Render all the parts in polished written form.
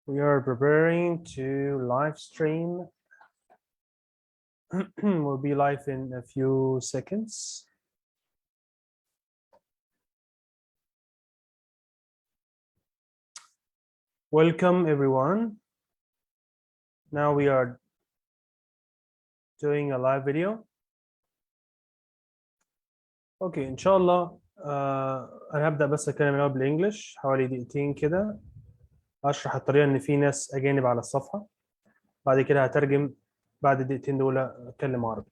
We are preparing to live stream. We'll be live in a few seconds. Welcome everyone. Now we are doing a live video. اوكي ان شاء الله انا هبدأ بس اتكلم الاول بالانجلش حوالي دقيقتين كده اشرح الطريقه ان في ناس اجانب على الصفحه بعد كده هترجم بعد الدقيقتين دول اتكلم عربي.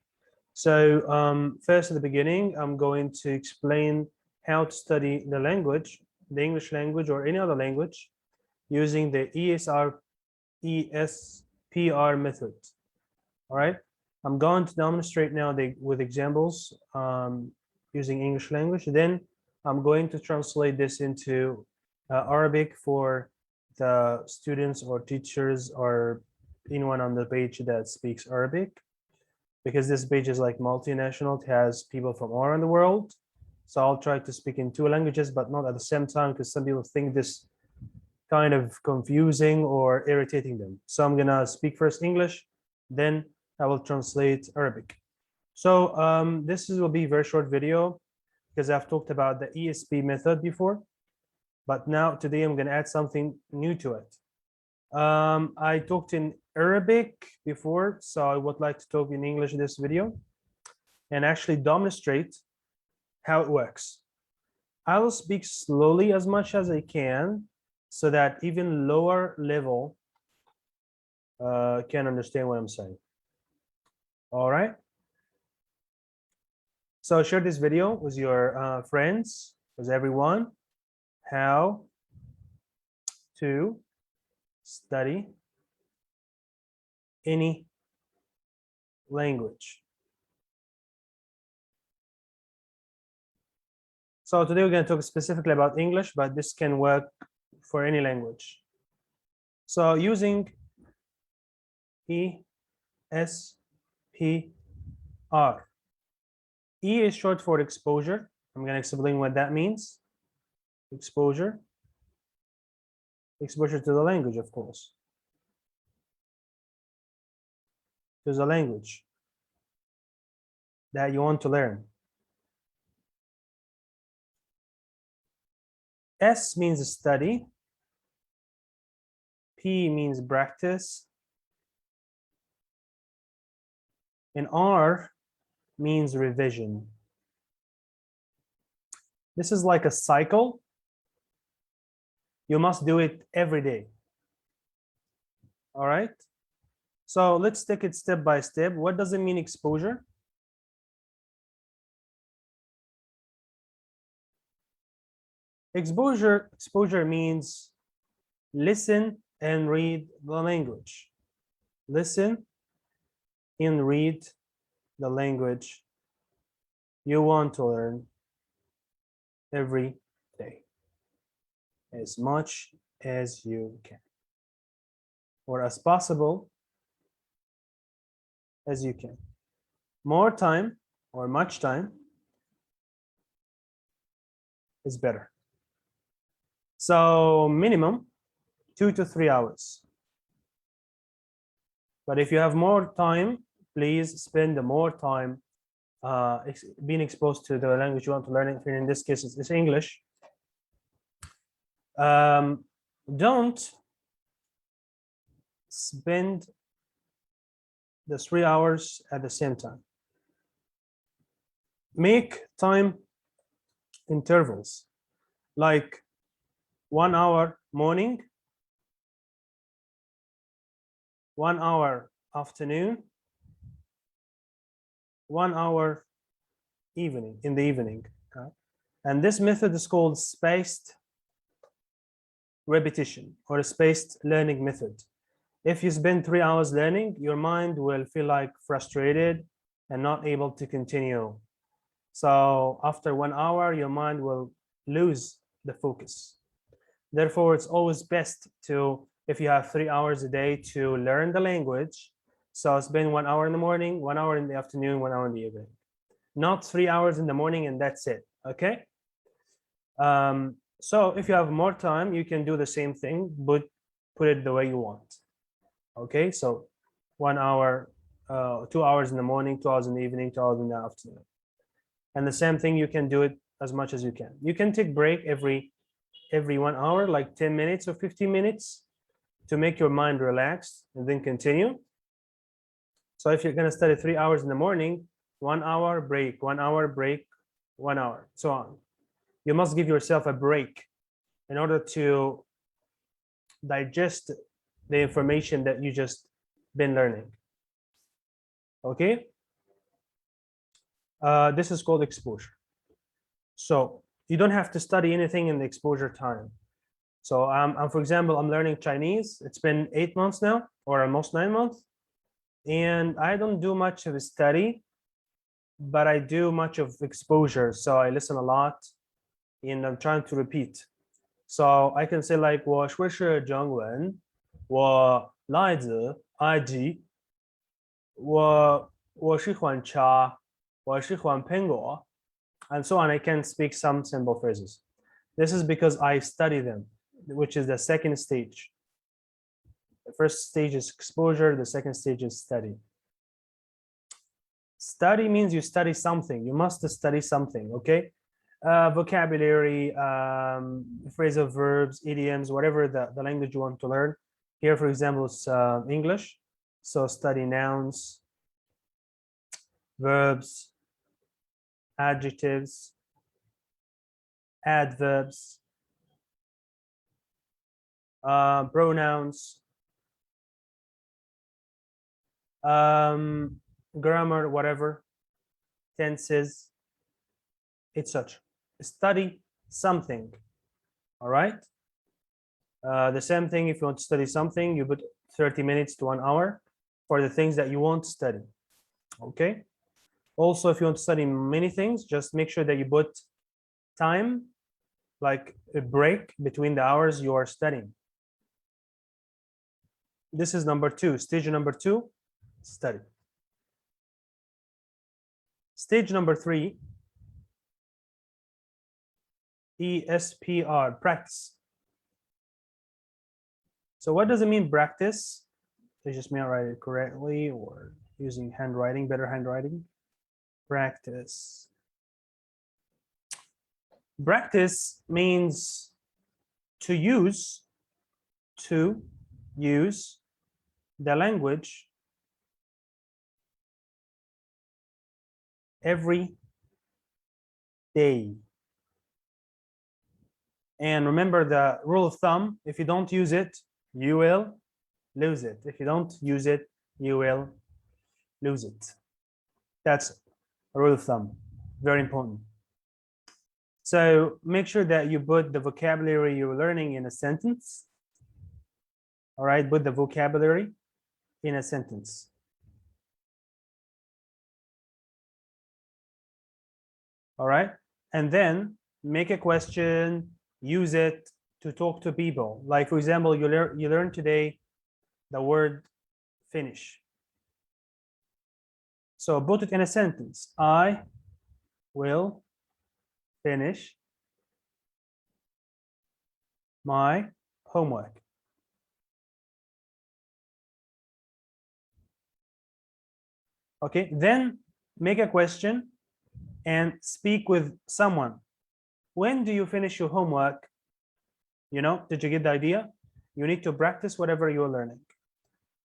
So first at the beginning I'm going to explain how to study the language, the English language or any other language using the ESPR method. All right, I'm going to demonstrate now with examples using English language. Then I'm going to translate this into Arabic for the students or teachers or anyone on the page that speaks Arabic, because this page is like multinational. It has people from all around the world. So I'll try to speak in two languages, but not at the same time, because some people think this kind of confusing or irritating them. So I'm gonna speak first English, then I will translate Arabic. So this will be a very short video because I've talked about the ESP method before, but now today I'm gonna add something new to it. I talked in Arabic before, so I would like to talk in English in this video and actually demonstrate how it works. I will speak slowly as much as I can so that even lower level can understand what I'm saying. All right. So share this video with your friends, with everyone, how to study any language. So today we're going to talk specifically about English, but this can work for any language. So using ESPR. E is short for exposure. I'm going to explain what that means. Exposure. Exposure to the language, of course. To the language that you want to learn. S means study. P means practice. And R means revision. This is like a cycle. You must do it every day. All right. So let's take it step by step. What does it mean, exposure? Exposure means listen and read the language. Listen and read the language you want to learn every day, as much as you can, or as possible as you can. More time or much time is better. So minimum 2 to 3 hours. But if you have more time, please spend more time being exposed to the language you want to learn. In this case, it's English. Don't spend the 3 hours at the same time. Make time intervals, like 1 hour morning, 1 hour afternoon, 1 hour evening, in the evening. And this method is called spaced repetition or a spaced learning method. If you spend 3 hours learning, your mind will feel like frustrated and not able to continue. So after 1 hour, your mind will lose the focus. Therefore, it's always best to, if you have 3 hours a day to learn the language, so spend 1 hour in the morning, 1 hour in the afternoon, 1 hour in the evening. Not 3 hours in the morning and that's it, okay? So if you have more time, you can do the same thing, but put it the way you want. Okay, so 1 hour, 2 hours in the morning, 2 hours in the evening, 2 hours in the afternoon. And the same thing, you can do it as much as you can. You can take break every 1 hour, like 10 minutes or 15 minutes to make your mind relaxed, and then continue. So if you're going to study 3 hours in the morning, 1 hour break, 1 hour break, 1 hour, so on. You must give yourself a break in order to digest the information that you just been learning. Okay, this is called exposure. So you don't have to study anything in the exposure time. So for example, I'm learning Chinese. It's been 8 months now, or almost 9 months, and I don't do much of a study, but I do much of exposure. So I listen a lot, and I'm trying to repeat. So I can say like 我说是中文，我来自埃及，我喜欢茶，我喜欢苹果, and so on. I can speak some simple phrases. This is because I study them, which is the second stage. The first stage is exposure, the second stage is study. Study means you study something. You must study something, okay? Vocabulary, phrasal verbs, idioms, whatever the language you want to learn. Here, for example, it's English. So study nouns, verbs, adjectives, adverbs, pronouns, grammar, whatever, tenses, etc. Study something. All right. The same thing, if you want to study something, you put 30 minutes to 1 hour for the things that you want to study. Okay. Also, if you want to study many things, just make sure that you put time, like a break between the hours you are studying. This is number 2. Stage number 2, study. Stage number 3, ESPR, practice. So what does it mean, practice? They just may not write it correctly or using handwriting, better handwriting. Practice. Practice means to use the language every day. And remember the rule of thumb, if you don't use it, you will lose it. If you don't use it, you will lose it. That's a rule of thumb, very important. So make sure that you put the vocabulary you're learning in a sentence. All right, put the vocabulary in a sentence. All right, and then make a question, use it to talk to people. Like, for example, you learn today the word finish. So put it in a sentence. I will finish my homework. Okay, then make a question and speak with someone. When do you finish your homework? You know, did you get the idea? You need to practice whatever you're learning.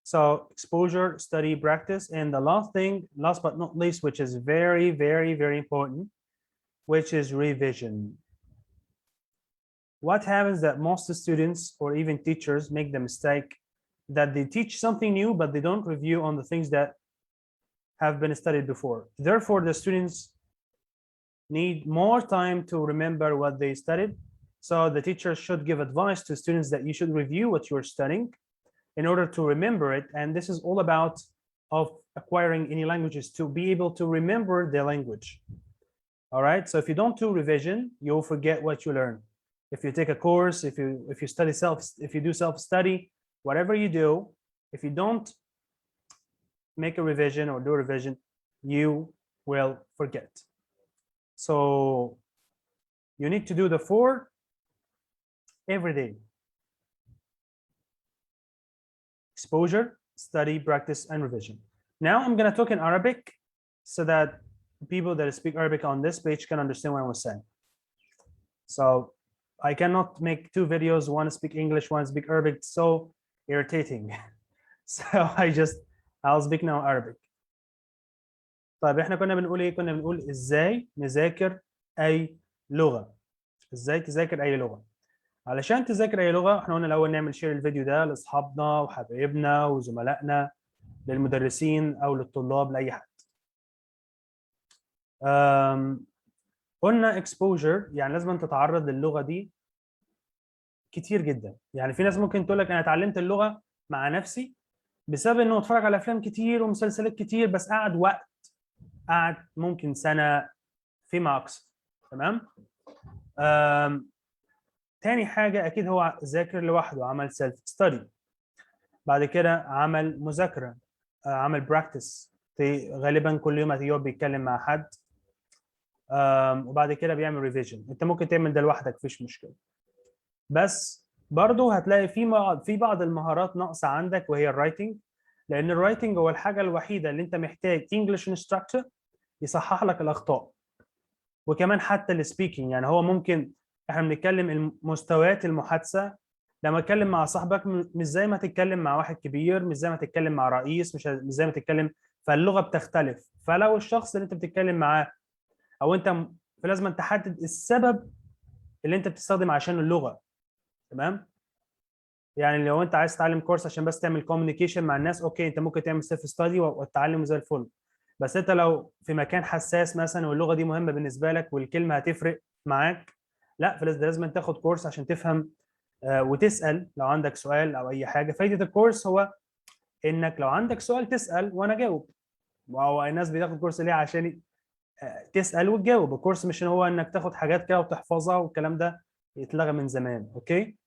So exposure, study, practice. And the last thing, last but not least, which is very, very, very important, which is revision. What happens that most students or even teachers make the mistake that they teach something new, but they don't review on the things that have been studied before. Therefore, the students need more time to remember what they studied. So the teacher should give advice to students that you should review what you're studying in order to remember it. And this is all about of acquiring any languages, to be able to remember the language. All right. So if you don't do revision, you'll forget what you learn. If you take a course, if you do self-study, whatever you do, if you don't make a revision or do a revision, you will forget. So you need to do the 4 every day. exposure, study, practice, and revision. Now I'm going to talk in Arabic so that people that speak Arabic on this page can understand what I was saying. So I cannot make two videos, one speak English, one speak Arabic. It's so irritating. So I'll speak now Arabic. طيب احنا كنا بنقول ايه؟ كنا بنقول ازاي نذاكر اي لغة. ازاي تذاكر اي لغة؟ علشان تذاكر اي لغة احنا قلنا الاول نعمل شير الفيديو ده لاصحابنا وحبايبنا وزملائنا، للمدرسين او للطلاب، لاي حد. قلنا exposure يعني لازم تتعرض للغة دي كتير جدا. يعني في ناس ممكن تقول لك انا اتعلمت اللغة مع نفسي بسبب انه اتفرج على افلام كتير ومسلسلات كتير، بس قعد ممكن سنة فيما اكثر. تمام. تاني حاجة أكيد هو ذاكر لوحده، عمل سيلف ستادي، بعد كده عمل مذاكرة، عمل براكتس، غالبا كل يوم هتقعد بيتكلم مع حد، وبعد كده بيعمل ريفيجن. أنت ممكن تعمل ده لوحدك مفيش مشكلة، بس برضه هتلاقي في بعض المهارات ناقصة عندك وهي الرايتنج، لأن الرايتنج هو الحاجة الوحيدة اللي أنت محتاج انجلش انستراكتور يصحح لك الأخطاء، وكمان حتى السبيكينج. يعني هو ممكن احنا بنتكلم مستويات المحادثه، لما تتكلم مع صاحبك مش زي ما تتكلم مع واحد كبير، مش زي ما تتكلم مع رئيس، مش زي ما تتكلم، فاللغه بتختلف. فلو الشخص اللي انت بتتكلم معاه او انت فلازم تحدد السبب اللي انت بتستخدم عشان اللغه. تمام. يعني لو انت عايز تتعلم كورس عشان بس تعمل كوميونيكيشن مع الناس، اوكي انت ممكن تعمل سيلف ستادي والتعلم زي الفل. بس انت لو في مكان حساس مثلا واللغه دي مهمه بالنسبه لك والكلمه هتفرق معاك، لا فلازم تاخد كورس عشان تفهم وتسال لو عندك سؤال او اي حاجه. فايده الكورس هو انك لو عندك سؤال تسال وانا اجاوب. وهو الناس بتاخد كورس ليه؟ عشان تسال وتجاوب. الكورس مش هو انك تاخد حاجات كده وتحفظها، والكلام ده يتلغى من زمان. اوكي.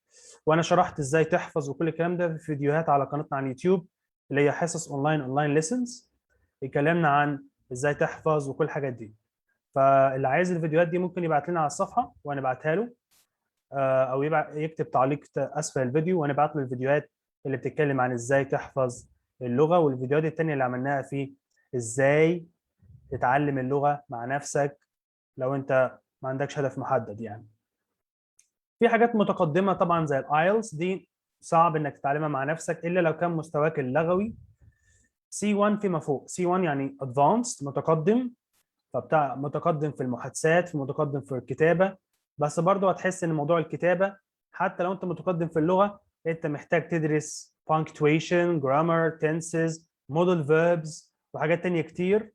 وانا شرحت ازاي تحفظ وكل الكلام ده في فيديوهات على قناتنا على اليوتيوب اللي هي حصص اونلاين ليسنز، اتكلمنا عن ازاي تحفظ وكل الحاجات دي. فاللي عايز الفيديوهات دي ممكن يبعت لنا على الصفحه وانا ابعتها له، او يكتب تعليق اسفل الفيديو وانا ابعت له الفيديوهات اللي بتتكلم عن ازاي تحفظ اللغه، والفيديوهات التانيه اللي عملناها في ازاي تتعلم اللغه مع نفسك لو انت ما عندكش هدف محدد. يعني في حاجات متقدمه طبعا زي الايلتس، دي صعب انك تتعلمها مع نفسك الا لو كان مستواك اللغوي C1 فيما فوق. C1 يعني advanced متقدم، فبتاع متقدم في المحادثات، في متقدم في الكتابه. بس برضه هتحس ان موضوع الكتابه حتى لو انت متقدم في اللغه انت محتاج تدرس punctuation, grammar, tenses, modal verbs وحاجات تانية كتير،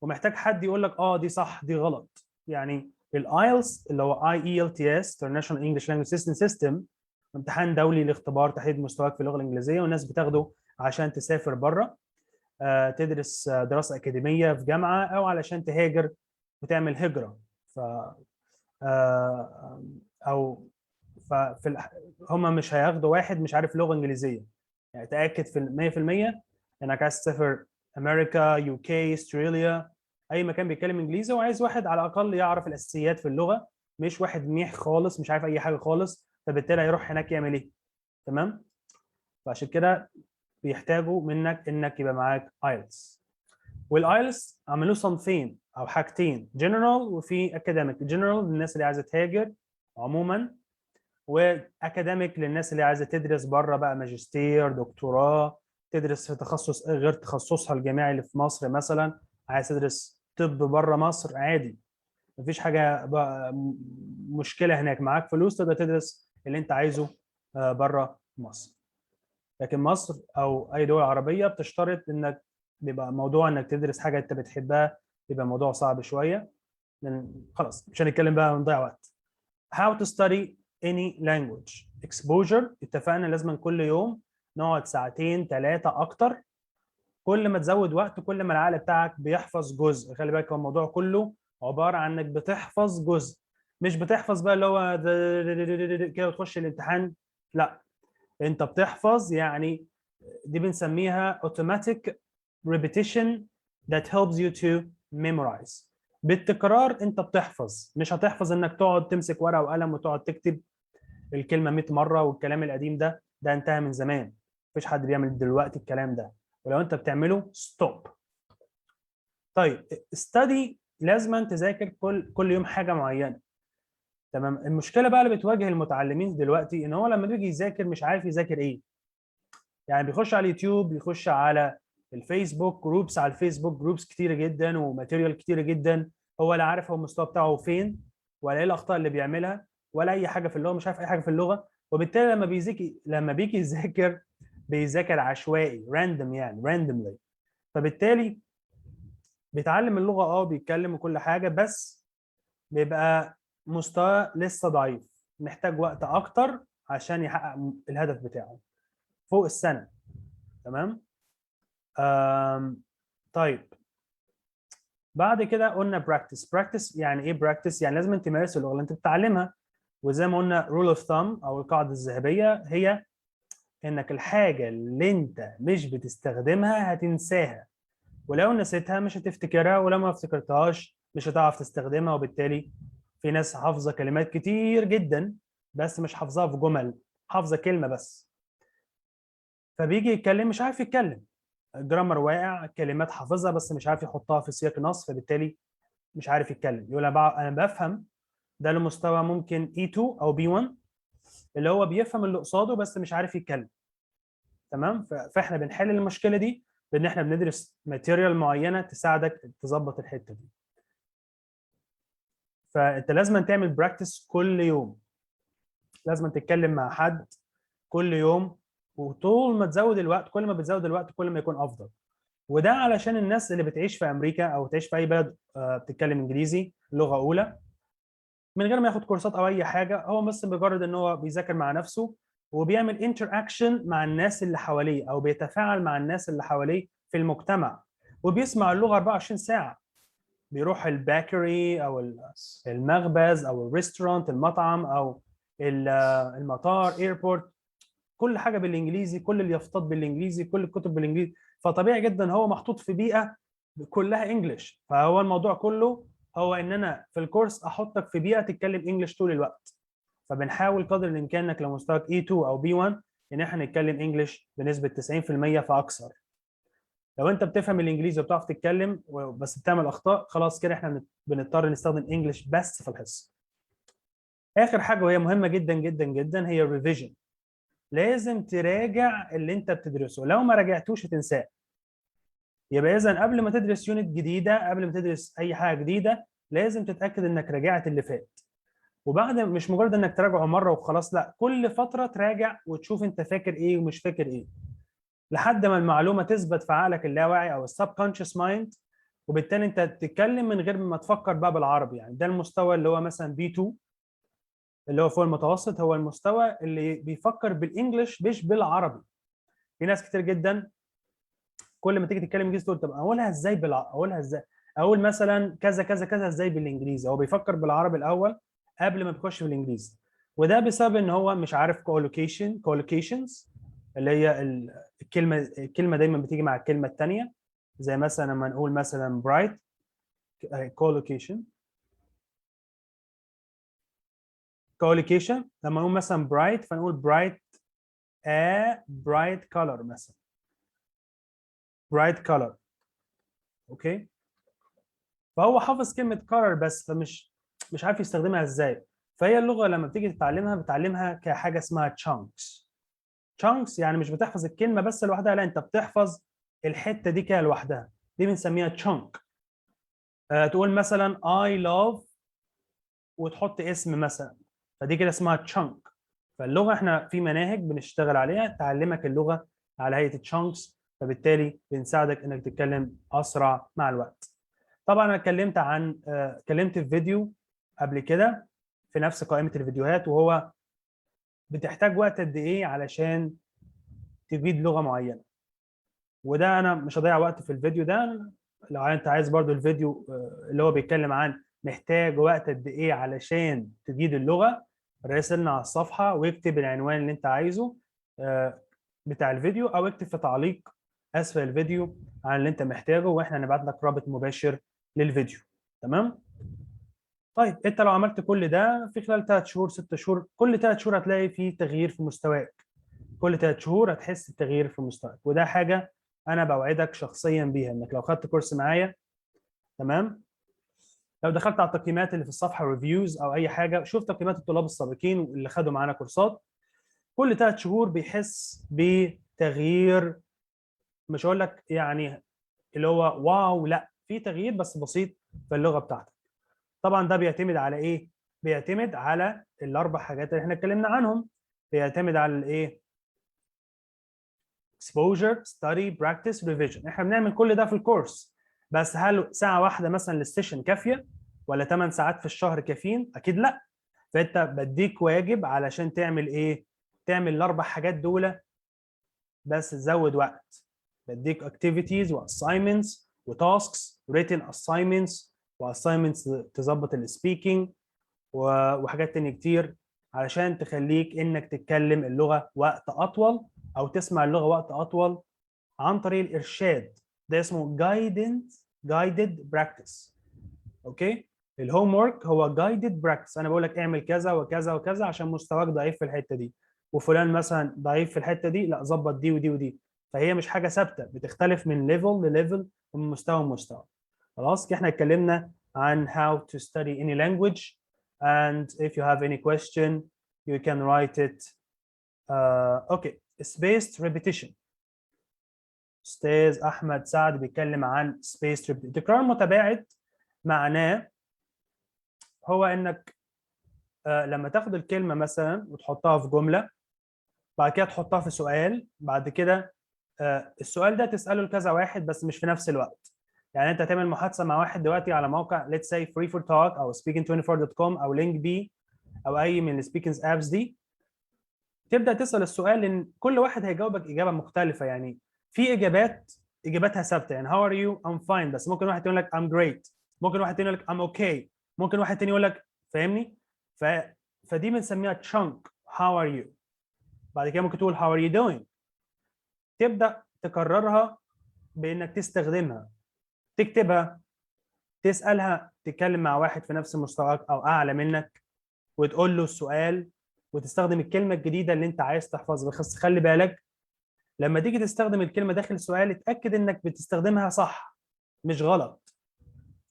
ومحتاج حد يقول لك دي صح دي غلط. يعني الايلتس اللي هو IELTS International English Language System امتحان دولي لاختبار تحديد مستواك في اللغه الانجليزيه، والناس بتاخده عشان تسافر بره تدرس دراسه اكاديميه في جامعه، او علشان تهاجر وتعمل هجره. ف او هم مش هياخدوا واحد مش عارف لغه انجليزيه. يعني تاكد في 100% انك عايز تسافر امريكا، UK، استراليا، اي مكان بيتكلم انجليزي، وعايز واحد على الاقل يعرف الاساسيات في اللغه، مش واحد ميح خالص مش عارف اي حاجه خالص، فبالتالي هيروح هناك يعمل ايه؟ تمام. فعشان كده بيحتاجوا منك انك يبقى معاك ايلتس. والايلتس عملوه صنفين او حاجتين، جنرال وفي اكاديميك. جنرال للناس اللي عايزه تهاجر عموما، واكاديميك للناس اللي عايزه تدرس بره بقى ماجستير دكتوراه، تدرس في تخصص غير تخصصها الجامعي اللي في مصر. مثلا عايز تدرس طب بره مصر عادي، مفيش حاجه مشكله هناك، معاك فلوس تقدر تدرس اللي انت عايزه بره مصر. لكن مصر او اي دول عربيه بتشترط انك بيبقى موضوع انك تدرس حاجه انت بتحبها، بيبقى موضوع صعب شويه. لان خلاص مش هنتكلم بقى ونضيع وقت. How to study any language. Exposure اتفقنا لازم كل يوم نقعد ساعتين 3 اكتر. كل ما تزود وقت كل ما العقل بتاعك بيحفظ جزء. خلي بالك هو الموضوع كله عباره عن انك بتحفظ جزء، مش بتحفظ بقى اللي هو كده وتخش الامتحان. لا، انت بتحفظ يعني دي بنسميها automatic repetition that helps you to memorize. بالتكرار انت بتحفظ، مش هتحفظ انك تقعد تمسك ورقه وقلم وتقعد تكتب الكلمه 100 مره، والكلام القديم ده انتهى من زمان. مفيش حد بيعمل دلوقتي الكلام ده، ولو انت بتعمله ستوب. طيب study لازم تذاكر كل يوم حاجه معينه. تمام. المشكله بقى اللي بتواجه المتعلمين دلوقتي ان هو لما بيجي يذاكر مش عارف يذاكر ايه. يعني بيخش على اليوتيوب، بيخش على الفيسبوك جروبس، على الفيسبوك جروبس كتيره جدا وماتيريال كتيره جدا، هو لا عارف هو المستوى بتاعه فين، ولا ايه الاخطاء اللي بيعملها، ولا اي حاجه في اللغه، مش عارف اي حاجه في اللغه. وبالتالي لما بيجي يذاكر بيذاكر عشوائي راندوم، يعني راندوملي. فبالتالي بيتعلم اللغه بيتكلم وكل حاجه، بس بيبقى مستوى لسه ضعيف، محتاج وقت اكتر عشان يحقق الهدف بتاعه فوق السنه. تمام. طيب بعد كده قلنا براكتس يعني ايه براكتس؟ يعني لازم تمارس اللغه اللي انت بتتعلمها. وزي ما قلنا رول اوف ثامب او القاعده الذهبيه هي انك الحاجه اللي انت مش بتستخدمها هتنساها، ولو نسيتها مش هتفتكرها، ولو ما افتكرتهاش مش هتعرف تستخدمها. وبالتالي في ناس حافظه كلمات كتير جدا بس مش حافظاها في جمل، حافظه كلمه بس، فبيجي يتكلم مش عارف يتكلم، الجرامر واقع، كلمات حافظها بس مش عارف يحطها في سياق نص، فبالتالي مش عارف يتكلم. يقول انا بفهم. ده لمستوى ممكن E2 او B1، اللي هو بيفهم اللي قصاده بس مش عارف يتكلم. تمام. فاحنا بنحل المشكله دي بان احنا بندرس ماتيريال معينه تساعدك تظبط الحته دي. فانت لازم تعمل براكتس كل يوم، لازم تتكلم مع حد كل يوم، وطول ما تزود الوقت، كل ما بتزود الوقت كل ما يكون افضل. وده علشان الناس اللي بتعيش في امريكا او تعيش في اي بلد بتتكلم انجليزي لغه اولى من غير ما ياخد كورسات او اي حاجه، هو بس مجرد ان هو بيذاكر مع نفسه وبيعمل انتر اكشن مع الناس اللي حواليه او بيتفاعل مع الناس اللي حواليه في المجتمع، وبيسمع اللغه 24 ساعه. بيروح الباكري او المخبز او الريستورانت المطعم او المطار ايربورت، كل حاجه بالانجليزي، كل اليافطات بالانجليزي، كل الكتب بالانجليزي. فطبيعي جدا هو محطوط في بيئه كلها انجلش. فهو الموضوع كله هو ان انا في الكورس احطك في بيئه تتكلم انجلش طول الوقت. فبنحاول قدر الامكان انك لو مستواك E2 او B1 ان احنا نتكلم انجلش بنسبه 90% فاكثر. لو انت بتفهم الانجليزي وبتعرف تتكلم بس بتعمل اخطاء، خلاص كده احنا بنضطر نستخدم انجلش بس في الحصه. اخر حاجه وهي مهمه جدا جدا جدا هي الريفيجن. لازم تراجع اللي انت بتدرسه، لو ما راجعتوش هتنساه. يبقى اذا قبل ما تدرس يونت جديده، قبل ما تدرس اي حاجه جديده، لازم تتاكد انك راجعت اللي فات. وبعد مش مجرد انك تراجعه مره وخلاص، لا، كل فتره تراجع وتشوف انت فاكر ايه ومش فاكر ايه، لحد ما المعلومه تثبت في عقلك اللاواعي او السبكونشس مايند، وبالتالي انت تتكلم من غير ما تفكر بقى بالعربي. يعني ده المستوى اللي هو مثلا B2 اللي هو فوق المتوسط، هو المستوى اللي بيفكر بالانجلش مش بالعربي. في ناس كتير جدا كل ما تيجي تتكلم انجليزي تقول طب اقولها ازاي اقولها ازاي، اقول مثلا كذا كذا كذا ازاي بالانجليزي. هو بيفكر بالعربي الاول قبل ما بيخش في الانجليزي، وده بسبب ان هو مش عارف كولوكيشنز اللي هي الكلمه دايما بتيجي مع الكلمه الثانيه. زي مثلا لما نقول مثلا برايت، كولوكيشن لما نقول مثلا برايت فنقول برايت برايت كولر مثلا، برايت كولر. اوكي. فهو حافظ كلمه كولر بس، مش عارف يستخدمها ازاي. فهي اللغه لما بتيجي تتعلمها بتعلمها كحاجه اسمها تشانكس. تشانكس يعني مش بتحفظ الكلمه بس لوحدها، لا، انت بتحفظ الحته دي كده لوحدها، دي بنسميها تشانك. تقول مثلا I love وتحط اسم مثلا، فدي كده اسمها تشانك. فاللغه احنا في مناهج بنشتغل عليها تعلمك اللغه على هيئه تشانكس، فبالتالي بنساعدك انك تتكلم اسرع مع الوقت. طبعا انا اتكلمت في فيديو قبل كده في نفس قائمه الفيديوهات، وهو بتحتاج وقت قد ايه علشان تجيد لغه معينه. وده انا مش هضيع وقت في الفيديو ده. لو انت عايز برضو الفيديو اللي هو بيتكلم عن محتاج وقت قد ايه علشان تجيد اللغه، راسلنا على الصفحه واكتب العنوان اللي انت عايزه بتاع الفيديو، او اكتب في تعليق اسفل الفيديو عن اللي انت محتاجه، واحنا هنبعت لك رابط مباشر للفيديو. تمام. طيب انت لو عملت كل ده في خلال 3 شهور 6 شهور، كل 3 شهور هتلاقي في تغيير في مستواك، كل 3 شهور هتحس بتغيير في مستواك، وده حاجه انا بوعدك شخصيا بيها، انك لو خدت كورس معايا تمام، لو دخلت على التقييمات اللي في الصفحه ريفيوز او اي حاجه، شوف تقييمات الطلاب السابقين اللي خدوا معانا كورسات، كل 3 شهور بيحس بتغيير. مش هقول لك يعني اللي هو واو، لا، في تغيير بس بسيط في اللغه بتاعتك. طبعا ده بيعتمد على ايه؟ بيعتمد على الاربع حاجات اللي احنا اتكلمنا عنهم. بيعتمد على الايه؟ exposure study practice revision. احنا بنعمل كل ده في الكورس، بس هل ساعه واحده مثلا للسيشن كافيه ولا 8 ساعات في الشهر كافيين؟ اكيد لا. فانت بديك واجب علشان تعمل ايه؟ تعمل الاربع حاجات دول، بس تزود وقت. بديك activities و assignments و tasks written assignments و assignments تظبط السبيكينج وحاجات تانية كتير، علشان تخليك انك تتكلم اللغة وقت اطول او تسمع اللغة وقت اطول عن طريق الارشاد. ده اسمه guided practice. اوكي؟ الهوم ورك هو guided practice. انا بقول لك اعمل كذا وكذا وكذا عشان مستواك ضعيف في الحتة دي، وفلان مثلا ضعيف في الحتة دي، لا ظبط دي ودي ودي. فهي مش حاجة ثابتة، بتختلف من ليفل لليفل ومن مستوى لمستوى. خلاص احنا اتكلمنا عن how to study any language, and if you have any question you can write it. Okay, spaced repetition. استاذ احمد سعد بيتكلم عن spaced repetition. تكرار متباعد معناه هو انك لما تاخد الكلمه مثلا وتحطها في جمله، بعد كده تحطها في سؤال، بعد كده السؤال ده تساله لكذا واحد بس مش في نفس الوقت. يعني انت تعمل محادثه مع واحد دلوقتي على موقع let's say free for talk او speaking24.com او link بي او اي من السبيكنج ابس دي، تبدا تسال السؤال لان كل واحد هيجاوبك اجابه مختلفه. يعني في اجاباتها ثابته، يعني how are you I'm fine، بس ممكن واحد يقول لك I'm great، ممكن واحد تاني يقول لك I'm okay، ممكن واحد تاني يقول لك، فاهمني؟ فدي بنسميها chunk how are you. بعد كده ممكن تقول how are you doing. تبدا تكررها بانك تستخدمها، تكتبها، تسالها، تتكلم مع واحد في نفس مستواك او اعلى منك وتقول له السؤال وتستخدم الكلمه الجديده اللي انت عايز تحفظها. بس خلي بالك لما تيجي تستخدم الكلمه داخل السؤال اتاكد انك بتستخدمها صح مش غلط.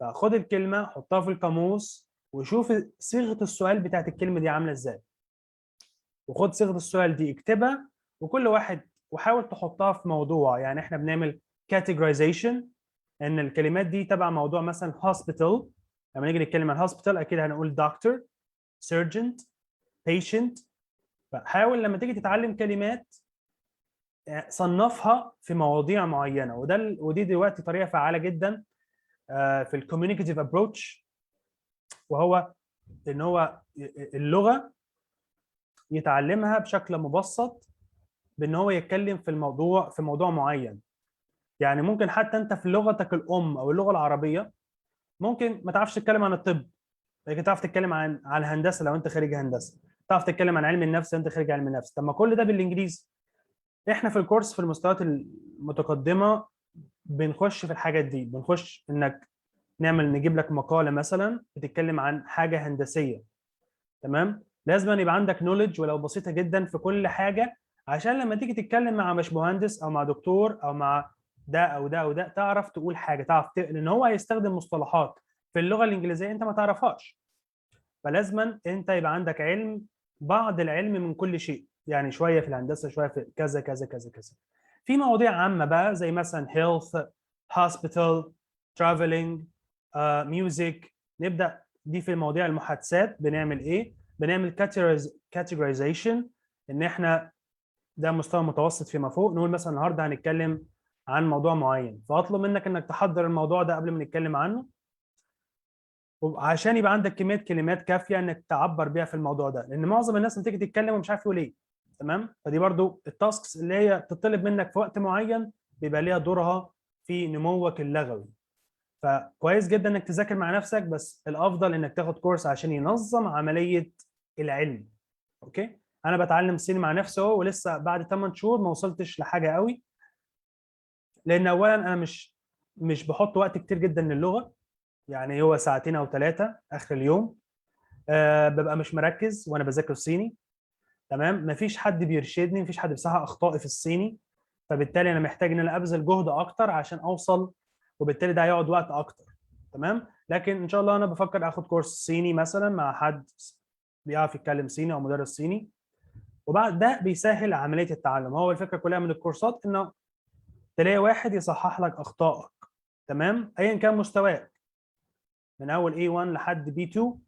فخد الكلمه حطها في القاموس وشوف صيغه السؤال بتاعت الكلمه دي عامله ازاي، وخد صيغه السؤال دي اكتبها، وكل واحد وحاول تحطها في موضوع. يعني احنا بنعمل categorization ان الكلمات دي تبع موضوع، مثلا hospital، لما نيجي نتكلم عن hospital اكيد هنقول doctor surgeon patient. فحاول لما تيجي تتعلم كلمات صنفها في مواضيع معينه، ودي دلوقتي طريقه فعاله جدا في الكوميونيكاتيف ابروتش، وهو ان هو اللغه يتعلمها بشكل مبسط بان هو يتكلم في موضوع معين. يعني ممكن حتى انت في لغتك الام او اللغه العربيه ممكن ما تعرفش تتكلم عن الطب، لكن تعرف تتكلم عن الهندسه لو انت خريج هندسه، تعرف تتكلم عن علم النفس لو انت خريج علم النفس. طب ما كل ده بالانجليزي. احنا في الكورس في المستويات المتقدمه بنخش في الحاجات دي، بنخش انك نجيب لك مقاله مثلا بتتكلم عن حاجه هندسيه، تمام؟ لازم أن يبقى عندك نوليدج ولو بسيطه جدا في كل حاجه، عشان لما تيجي تتكلم مع باشمهندس او مع دكتور او مع ده او ده او ده تعرف تقول حاجه، لان هو هيستخدم مصطلحات في اللغه الانجليزيه انت ما تعرفهاش. فلازما انت يبقى عندك بعض العلم من كل شيء، يعني شويه في الهندسه، شويه في كذا كذا كذا كذا. في مواضيع عامه بقى زي مثلا health hospital traveling music. نبدا دي في مواضيع المحادثات. بنعمل ايه؟ بنعمل categorization، ان احنا ده مستوى متوسط فيما فوق. نقول مثلا النهارده هنتكلم عن موضوع معين، فاطلب منك انك تحضر الموضوع ده قبل ما نتكلم عنه، عشان يبقى عندك كميه كلمات كافيه انك تعبر بيها في الموضوع ده، لان معظم الناس بتيجي تتكلم ومش عارف يقول ايه. تمام؟ فدي برضو التاسكس اللي هي تطلب منك في وقت معين بيبقى ليها دورها في نموك اللغوي. فكويس جدا انك تذاكر مع نفسك، بس الافضل انك تاخد كورس عشان ينظم عمليه العلم. اوكي؟ انا بتعلم صيني مع نفسي اهو، ولسه بعد 8 شهور ما وصلتش لحاجه قوي، لان اولا انا مش بحط وقت كتير جدا للغه. يعني هو ساعتين او 3 اخر اليوم. ببقى مش مركز وانا بذاكر صيني. تمام، مفيش حد بيرشدني، مفيش حد بيصحح اخطائي في الصيني، فبالتالي انا محتاج ان انا ابذل جهد اكتر عشان اوصل، وبالتالي ده هيقعد وقت اكتر. تمام، لكن ان شاء الله انا بفكر اخد كورس صيني مثلا مع حد بيعرف يتكلم صيني او مدرس صيني، وبعد ده بيسهل عمليه التعلم. هو الفكره كلها من الكورسات انه تلاقي واحد يصحح لك اخطائك، تمام، ايا كان مستواك، من اول A1 لحد B2.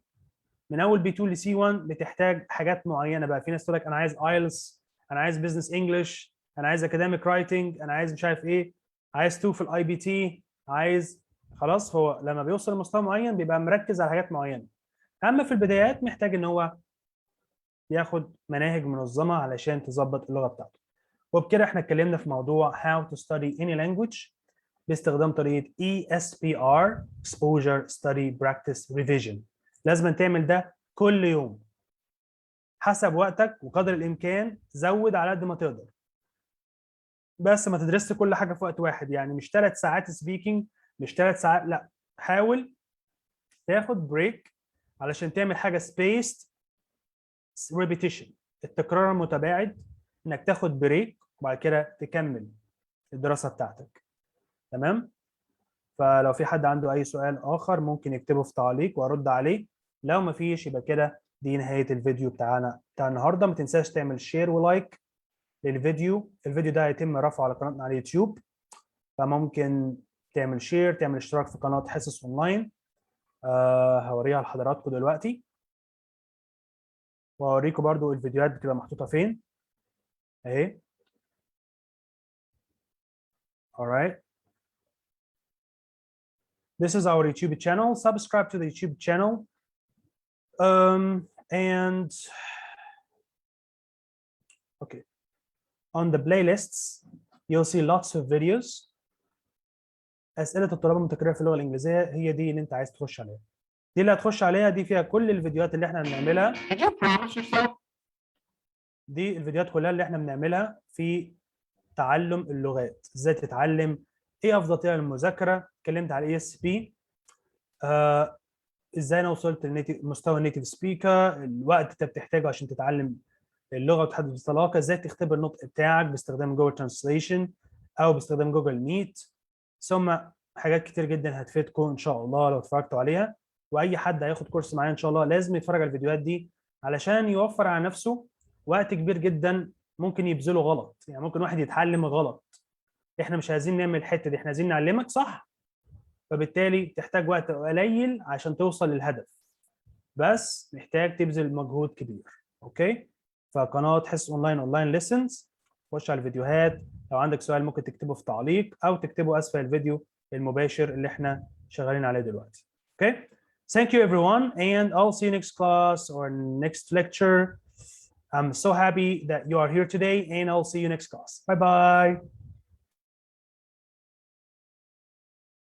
من اول B2 ل C1 بتحتاج حاجات معينه بقى. في ناس تقول لك انا عايز ايلتس، انا عايز بزنس انجلش، انا عايز اكاديميك رايتنج، انا عايز مش عارف ايه، عايز 2 في الIBT، عايز. خلاص، هو لما بيوصل لمستوى معين بيبقى مركز على حاجات معينه. اما في البدايات محتاج ان هو ياخد مناهج منظمه علشان تظبط اللغه بتاعته. وبكده احنا اتكلمنا في موضوع how to study any language باستخدام طريقه ESPR Exposure Study Practice Revision. لازم تعمل ده كل يوم حسب وقتك، وقدر الامكان زود على قد ما تقدر، بس ما تدرسش كل حاجه في وقت واحد. يعني مش 3 ساعات سبيكينج، مش 3 ساعات، لا، حاول تاخد بريك علشان تعمل حاجه سبيست ريبيتيشن، التكرار المتباعد، انك تاخد بريك وبعد كده تكمل الدراسه بتاعتك. تمام، فلو في حد عنده اي سؤال اخر ممكن يكتبه في تعليق وارد عليه. لو ما فيش يبقى كده دي نهايه الفيديو بتاعنا بتاع النهارده. ما تنساش تعمل شير ولايك للفيديو. الفيديو ده هيتم رفعه على قناتنا على اليوتيوب، فممكن تعمل شير، تعمل اشتراك في قناه حصص اونلاين. هوريها لحضراتكم دلوقتي، وهوريكم برضو الفيديوهات بتبقى محطوطه فين اهي. alright, this is our YouTube channel. Subscribe to the YouTube channel, and okay, on the playlists you'll see lots of videos. اسئله الطلاب المتكرره في اللغه الانجليزيه هي دي اللي انت عايز تخش عليها، دي اللي هتخش عليها، دي فيها كل الفيديوهات اللي احنا بنعملها. دي الفيديوهات كلها اللي احنا بنعملها في تعلم اللغات، ازاي تتعلم، ايه افضل طريقه للمذاكره، اتكلمت على ESP، ازاي انا وصلت لمستوى النيتيف سبيكر، الوقت انت بتحتاجه عشان تتعلم اللغه وتحدد الطلاقه، ازاي تختبر النطق بتاعك باستخدام جوجل ترانسليشن او باستخدام جوجل ميت. ثم حاجات كتير جدا هتفيدكم ان شاء الله لو اتفرجتوا عليها. واي حد هياخد كورس معايا ان شاء الله لازم يتفرج على الفيديوهات دي علشان يوفر على نفسه وقت كبير جدا ممكن يبذله غلط. يعني ممكن واحد يتعلم غلط، احنا مش عايزين نعمل الحته دي، احنا عايزين نعلمك صح، فبالتالي تحتاج وقت قليل عشان توصل للهدف، بس محتاج تبذل مجهود كبير. اوكي، فقناه حصص اونلاين ليسنز، خش على الفيديوهات. لو عندك سؤال ممكن تكتبه في تعليق او تكتبه اسفل الفيديو المباشر اللي احنا شغالين عليه دلوقتي. اوكي، thank you everyone and I'll see you next class or next lecture. I'm so happy that you are here today and I'll see you next class. Bye bye.